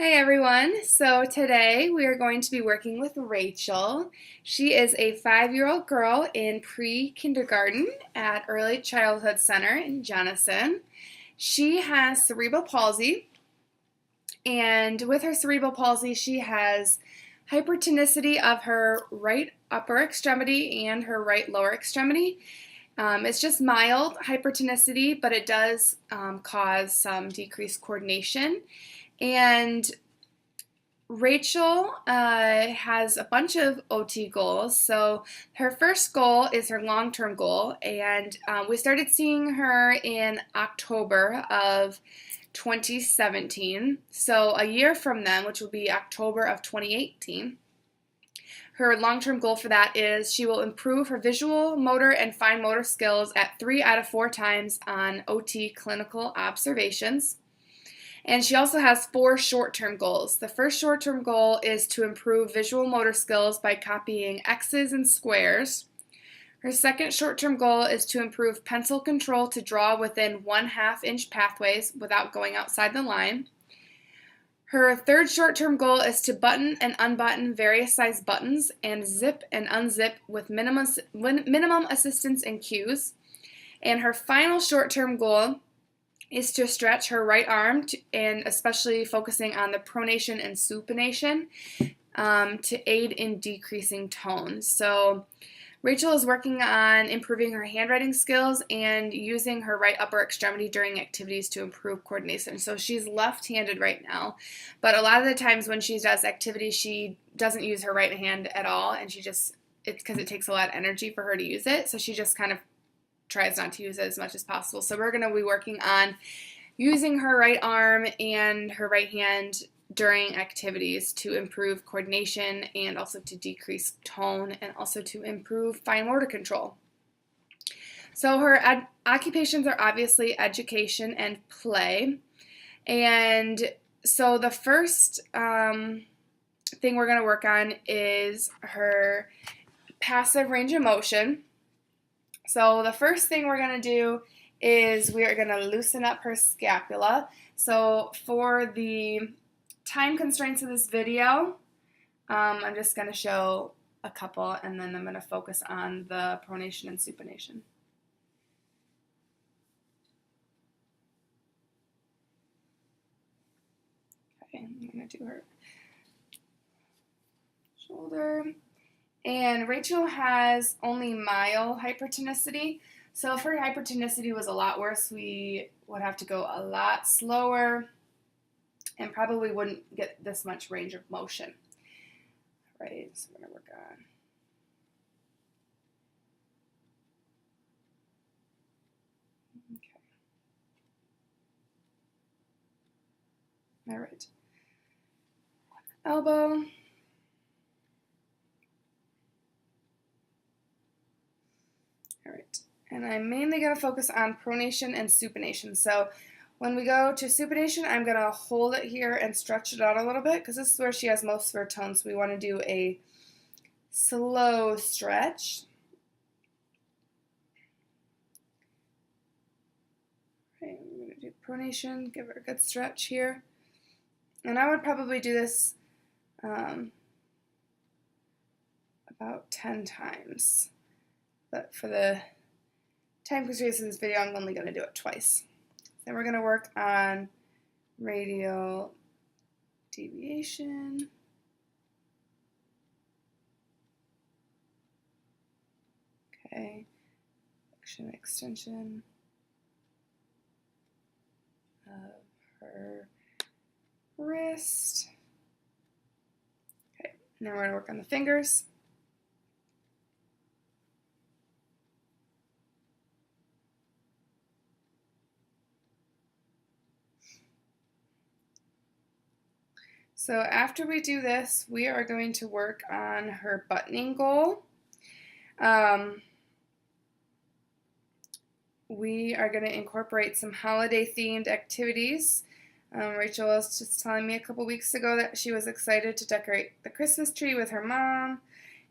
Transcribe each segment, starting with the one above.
Hi everyone. So today we are going to be working with Rachel. She is a 5-year-old girl in pre-kindergarten at Early Childhood Center in Jenison. She has cerebral palsy, and with her cerebral palsy she has hypertonicity of her right upper extremity and her right lower extremity. It's just mild hypertonicity, but it does cause some decreased coordination. And Rachel has a bunch of OT goals. So her first goal is her long-term goal, and we started seeing her in October of 2017. So a year from then, which will be October of 2018, her long-term goal for that is she will improve her visual, motor, and fine motor skills at 3 out of 4 times on OT clinical observations. And she also has 4 short-term goals. The first short-term goal is to improve visual motor skills by copying X's and squares. Her second short-term goal is to improve pencil control to draw within 1/2 inch pathways without going outside the line. Her third short-term goal is to button and unbutton various size buttons and zip and unzip with minimum assistance and cues. And her final short-term goal is to stretch her right arm, and especially focusing on the pronation and supination to aid in decreasing tone. So Rachel is working on improving her handwriting skills and using her right upper extremity during activities to improve coordination. So she's left-handed right now, but a lot of the times when she does activities, she doesn't use her right hand at all, and it's because it takes a lot of energy for her to use it, so she just kind of tries not to use it as much as possible. So we're going to be working on using her right arm and her right hand during activities to improve coordination and also to decrease tone and also to improve fine motor control. So her occupations are obviously education and play. And so the first thing we're going to work on is her passive range of motion. So the first thing we're going to do is we are going to loosen up her scapula. So for the time constraints of this video, I'm just going to show a couple, and then I'm going to focus on the pronation and supination. Okay, I'm going to do her shoulder. And Rachel has only mild hypertonicity. So if her hypertonicity was a lot worse, we would have to go a lot slower and probably wouldn't get this much range of motion. All right, so we're going to work on. Okay. All right. Elbow. All right. And I'm mainly going to focus on pronation and supination. So when we go to supination, I'm going to hold it here and stretch it out a little bit because this is where she has most of her tone. So we want to do a slow stretch. Okay, we're going to do pronation, give her a good stretch here. And I would probably do this about 10 times. But for the time constraints of this video, I'm only going to do it twice. Then we're going to work on radial deviation. Okay, flexion extension of her wrist. Okay, now we're going to work on the fingers. So after we do this, we are going to work on her buttoning goal. We are going to incorporate some holiday-themed activities. Rachel was just telling me a couple weeks ago that she was excited to decorate the Christmas tree with her mom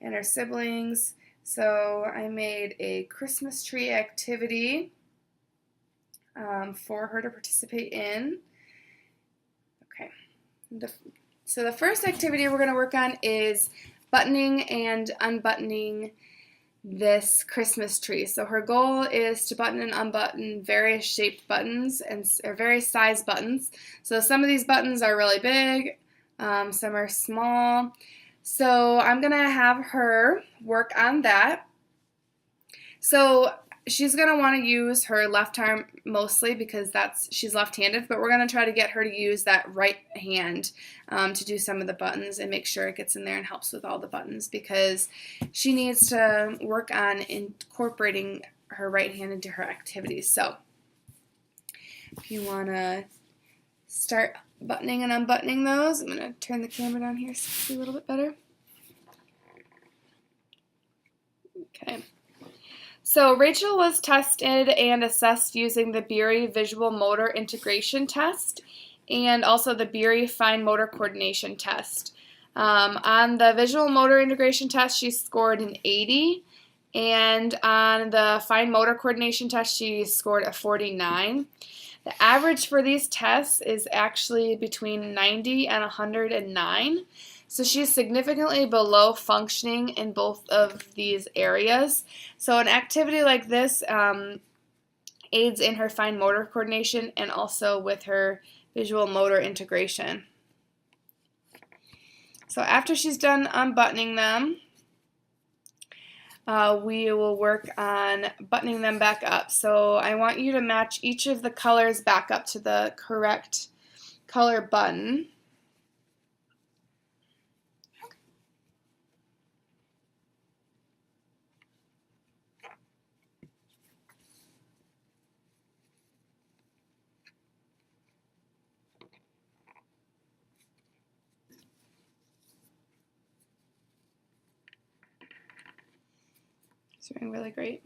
and her siblings. So I made a Christmas tree activity for her to participate in. Okay, So the first activity we're going to work on is buttoning and unbuttoning this Christmas tree. So her goal is to button and unbutton various shaped buttons or various size buttons. So some of these buttons are really big, some are small. So I'm going to have her work on that. So she's going to want to use her left arm mostly because she's left-handed, but we're going to try to get her to use that right hand to do some of the buttons and make sure it gets in there and helps with all the buttons because she needs to work on incorporating her right hand into her activities. So if you want to start buttoning and unbuttoning those, I'm going to turn the camera down here so you see a little bit better. Okay. So Rachel was tested and assessed using the Beery Visual Motor Integration Test and also the Beery Fine Motor Coordination Test. On the Visual Motor Integration Test, she scored an 80, and on the Fine Motor Coordination Test, she scored a 49. The average for these tests is actually between 90 and 109. So she's significantly below functioning in both of these areas. So an activity like this aids in her fine motor coordination and also with her visual motor integration. So after she's done unbuttoning them, we will work on buttoning them back up. So I want you to match each of the colors back up to the correct color button. It's doing really great.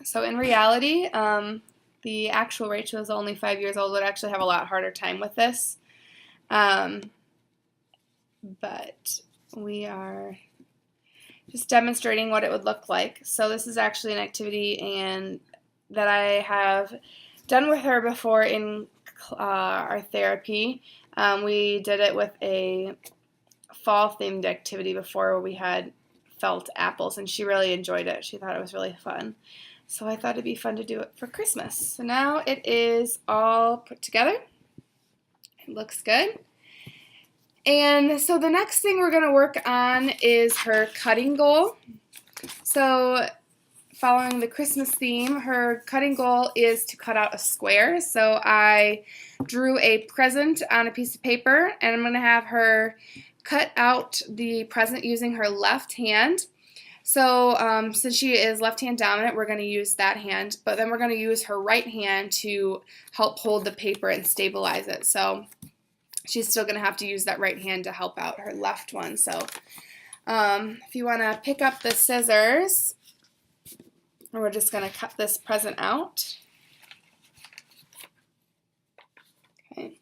So in reality, the actual Rachel is only 5 years old, would actually have a lot harder time with this. But we are just demonstrating what it would look like. So this is actually an activity that I have done with her before in our therapy. We did it with a fall-themed activity before where we had felt apples, and she really enjoyed it. She thought it was really fun. So I thought it'd be fun to do it for Christmas. So now it is all put together. It looks good. And so the next thing we're going to work on is her cutting goal. So following the Christmas theme, her cutting goal is to cut out a square. So I drew a present on a piece of paper, and I'm going to have her cut out the present using her left hand. So since she is left hand dominant, we're going to use that hand, but then we're going to use her right hand to help hold the paper and stabilize it. So she's still going to have to use that right hand to help out her left one. So if you want to pick up the scissors, we're just going to cut this present out. Okay.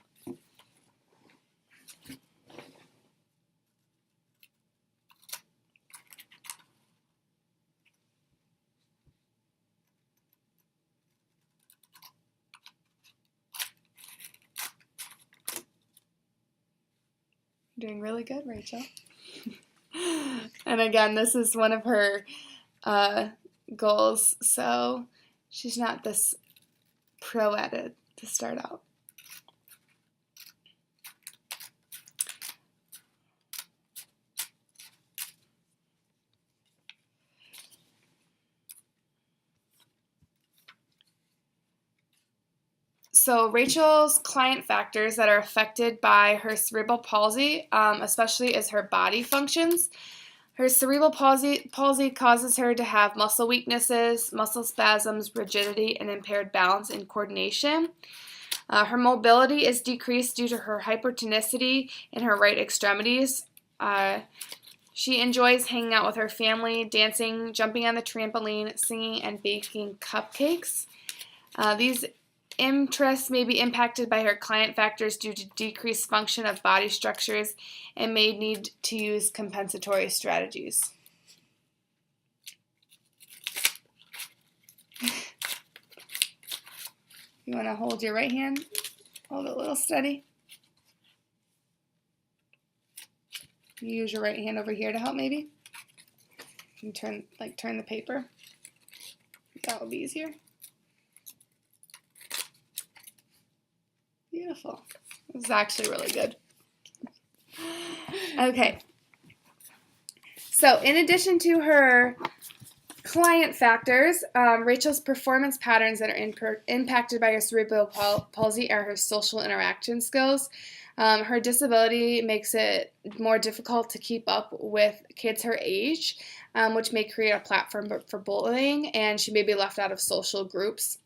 Doing really good, Rachel. And again, this is one of her goals, so she's not this pro at it to start out. So Rachel's client factors that are affected by her cerebral palsy, especially is her body functions. Her cerebral palsy causes her to have muscle weaknesses, muscle spasms, rigidity, and impaired balance and coordination. Her mobility is decreased due to her hypertonicity in her right extremities. She enjoys hanging out with her family, dancing, jumping on the trampoline, singing, and baking cupcakes. These interests may be impacted by her client factors due to decreased function of body structures and may need to use compensatory strategies. You want to hold your right hand, hold it a little steady. You use your right hand over here to help maybe. You can turn the paper. That would be easier. Beautiful. This is actually really good. Okay. So in addition to her client factors, Rachel's performance patterns that are impacted by her cerebral palsy are her social interaction skills. Her disability makes it more difficult to keep up with kids her age, which may create a platform for bullying, and she may be left out of social groups.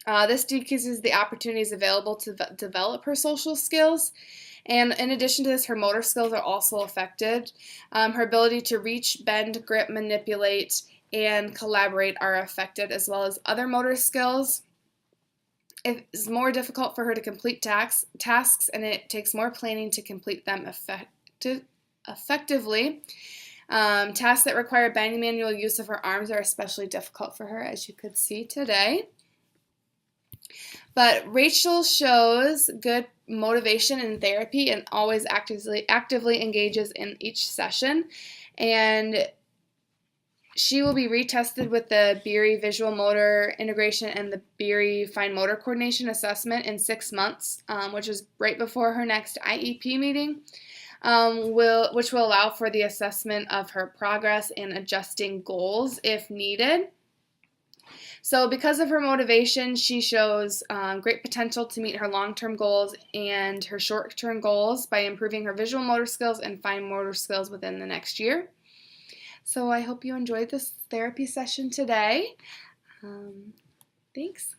This decreases the opportunities available to develop her social skills. And in addition to this, her motor skills are also affected. Her ability to reach, bend, grip, manipulate, and collaborate are affected, as well as other motor skills. It is more difficult for her to complete tasks, and it takes more planning to complete them effectively. Tasks that require manual use of her arms are especially difficult for her, as you could see today. But Rachel shows good motivation in therapy and always actively engages in each session. And she will be retested with the Beery Visual Motor Integration and the Beery Fine Motor Coordination Assessment in 6 months, which is right before her next IEP meeting, which will allow for the assessment of her progress and adjusting goals if needed. So because of her motivation, she shows great potential to meet her long-term goals and her short-term goals by improving her visual motor skills and fine motor skills within the next year. So I hope you enjoyed this therapy session today. Thanks.